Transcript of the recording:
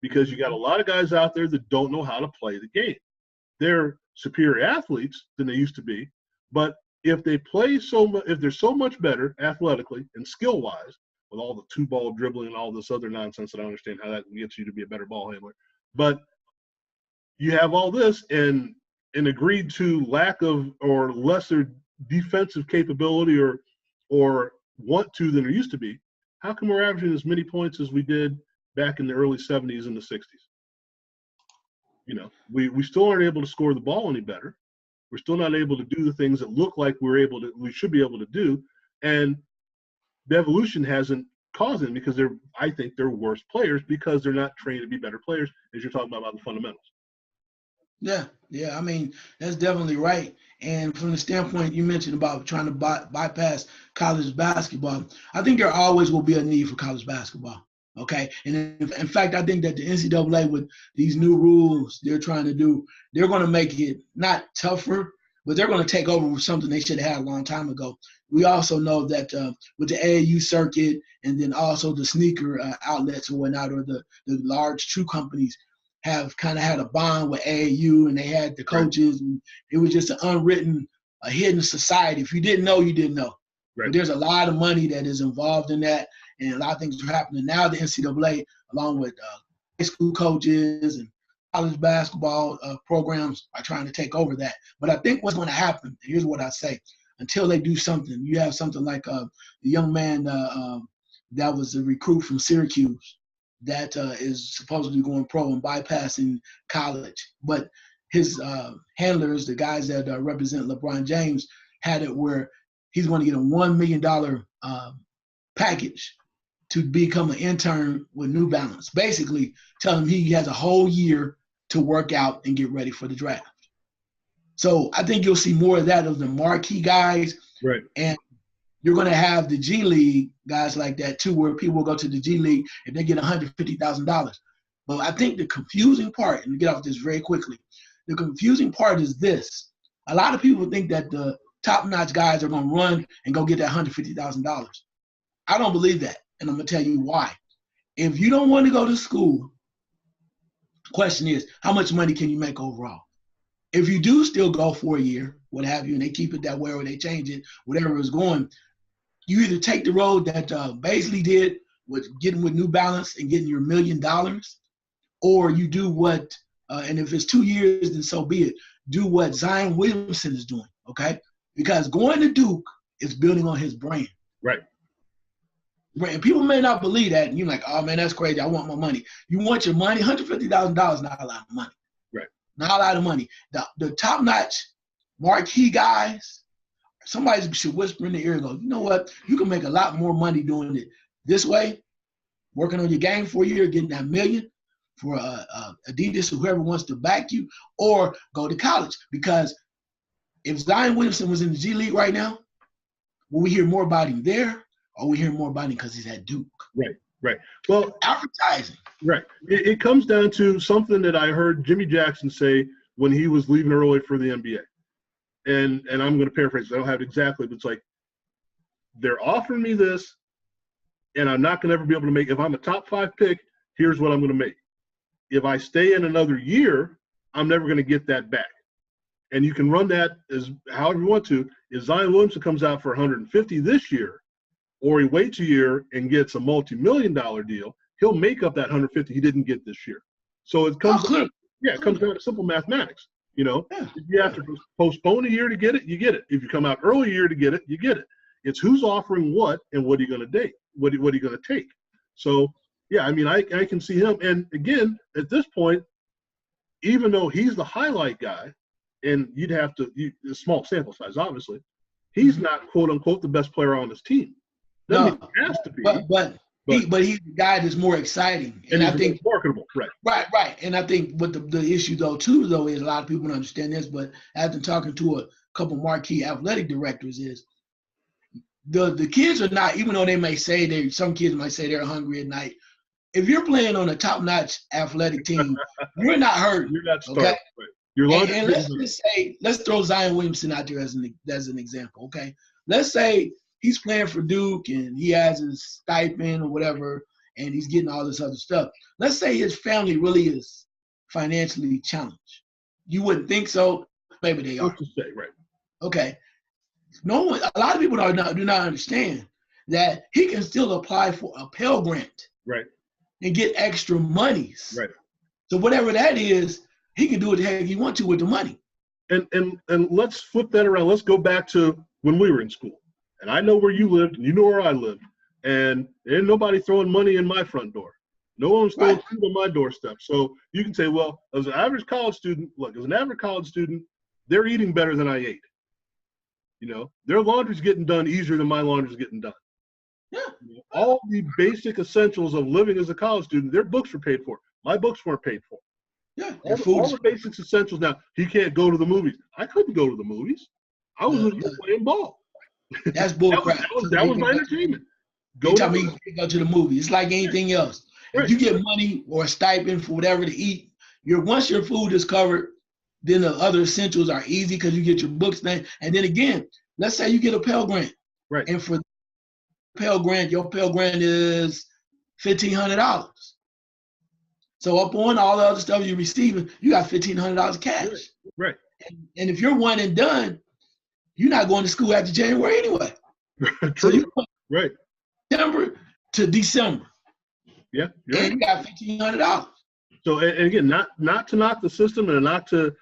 because you got a lot of guys out there that don't know how to play the game. They're superior athletes than they used to be, but if they play if they're so much better athletically and skill-wise, with all the two-ball dribbling and all this other nonsense that I don't understand how that gets you to be a better ball handler, but you have all this and agreed to lack of or lesser defensive capability or want to than there used to be, how come we're averaging as many points as we did back in the early 70s and the 60s? You know, we still aren't able to score the ball any better. We're still not able to do the things that look like we should be able to do. And the evolution hasn't caused them because I think they're worse players because they're not trained to be better players, as you're talking about the fundamentals. Yeah. I mean, that's definitely right. And from the standpoint you mentioned about trying to bypass college basketball, I think there always will be a need for college basketball. Okay. And in fact, I think that the NCAA, with these new rules they're trying to do, they're going to make it not tougher, but they're going to take over with something they should have had a long time ago. We also know that with the AAU circuit and then also the sneaker outlets or whatnot, or the large shoe companies, have kind of had a bond with AAU, and they had the coaches, and it was just an unwritten, a hidden society. If you didn't know, you didn't know. Right. But there's a lot of money that is involved in that, and a lot of things are happening now. The NCAA, along with high school coaches and college basketball programs, are trying to take over that. But I think what's going to happen, here's what I say, until they do something, you have something like the young man that was a recruit from Syracuse, that is supposedly going pro and bypassing college. But his handlers, the guys that represent LeBron James, had it where he's going to get a $1 million package to become an intern with New Balance. Basically, tell him he has a whole year to work out and get ready for the draft. So I think you'll see more of that, of the marquee guys. Right. And you're going to have the G League guys like that too, where people will go to the G League if they get $150,000. But I think the confusing part, and to get off this very quickly, the confusing part is this. A lot of people think that the top-notch guys are going to run and go get that $150,000. I don't believe that, and I'm going to tell you why. If you don't want to go to school, the question is, how much money can you make overall? If you do still go for a year, what have you, and they keep it that way or they change it, whatever is going, you either take the road that Baisley did with getting with New Balance and getting your $1 million, or you do what, and if it's 2 years, then so be it, do what Zion Williamson is doing, okay? Because going to Duke is building on his brand. Right. And people may not believe that, and you're like, oh, man, that's crazy. I want my money. You want your money? $150,000 is not a lot of money. Right. Not a lot of money. The top-notch marquee guys, somebody should whisper in the ear and go, you know what? You can make a lot more money doing it this way, working on your game for a year, getting that $1 million for Adidas or whoever wants to back you, or go to college. Because if Zion Williamson was in the G League right now, will we hear more about him there, or we hear more about him because he's at Duke? Right. Well, advertising. Right. It comes down to something that I heard Jimmy Jackson say when he was leaving early for the NBA. And I'm going to paraphrase it. I don't have it exactly, but it's like, they're offering me this, and I'm not going to ever be able to make – if I'm a top 5 pick, here's what I'm going to make. If I stay in another year, I'm never going to get that back. And you can run that as however you want to. If Zion Williamson comes out for 150 this year, or he waits a year and gets a multi-million-dollar deal, he'll make up that 150 he didn't get this year. So it comes it comes down to simple mathematics. You know, if you have to postpone a year to get it, you get it. If you come out early a year to get it, you get it. It's who's offering what and what are you going to date? What are you going to take? So, yeah, I mean, I can see him. And, again, at this point, even though he's the highlight guy, and you'd have to – a small sample size, obviously, he's not, quote-unquote, the best player on his team. Doesn't mean he has to be. But he's the guy that's more exciting. And I think marketable, right. Right. And I think what the issue, though, is a lot of people don't understand this, but after talking to a couple marquee athletic directors is the kids are not, even though they may say some kids might say they're hungry at night. If you're playing on a top-notch athletic team, you're not hurt. You're not starved. Okay? Right. You're and let's just say, let's throw Zion Williamson out there as an example, okay? Let's say he's playing for Duke and he has his stipend or whatever, and he's getting all this other stuff. Let's say his family really is financially challenged. You wouldn't think so. Maybe they are. What to say, right? Okay. A lot of people do not understand that he can still apply for a Pell Grant, right, and get extra monies. Right. So whatever that is, he can do what the heck he wants to with the money. And let's flip that around. Let's go back to when we were in school. And I know where you lived, and you know where I lived. And there ain't nobody throwing money in my front door. No one's throwing food on my doorstep. So you can say, well, as an average college student, they're eating better than I ate. You know, their laundry's getting done easier than my laundry's getting done. Yeah. You know, all the basic essentials of living as a college student, their books were paid for. My books weren't paid for. Yeah, all the basics essentials. Now, he can't go to the movies. I couldn't go to the movies. I was playing ball. That's bullcrap. that was my entertainment. Go to the movie. It's like anything else. If you get money or a stipend for whatever to eat, once your food is covered, then the other essentials are easy because you get your books done. And then again, let's say you get a Pell Grant. Right. And for Pell Grant, your Pell Grant is $1,500. So up on all the other stuff you're receiving, you got $1,500 cash. Right. And if you're one and done, you're not going to school after January anyway. So you right. September to December. Yeah. And you got $1,500. So and again, not to knock the system and not to